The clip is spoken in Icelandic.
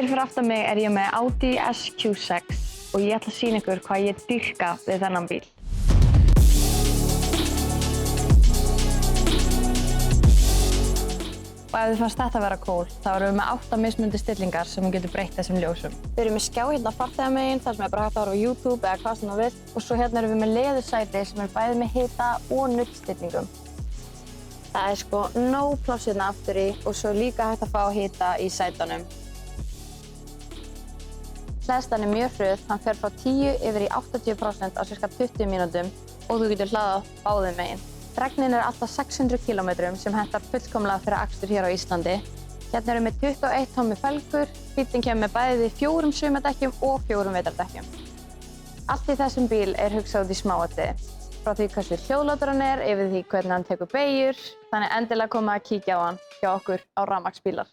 Hér fyrir aftan mig ég með Audi SQ6 og ég ætla að sýna ykkur hvað ég dýrka við þennan bíl. Og ef þið fannst þetta vera cool, þá erum við með 8 mismunandi stillingar sem við getum breytt þessum ljósum. Við erum með skjá hérna farþegamegin, þar sem bara hægt að horfa á YouTube eða hvað sem þú vilt. Og svo hérna erum við með leðursæti sem bæði með hita og nuddstillingum. Það sko nóg pláss hérna aftur í og svo líka hægt að fá hita í sætunum. Hleðslan mjög hröð, hann fer frá 10 yfir í 80% á sirka 20 mínútum og þú getur hlaðað báðum megin. Drægnin alltaf 600 km sem hentar fullkomlega fyrir akstur hér á Íslandi. Hérna erum við 21 tommu felgur, bíllinn kemur með bæði 4 sumardekkjum og 4 vetrardekkjum. Allt í þessum bíl hugsað út í smáatriði. Frá því hversu hljóðlátur hann yfir því hvernig hann tekur beygjur, þannig endilega koma að kíkja á hann hjá okkur á Rafmagnsbílar.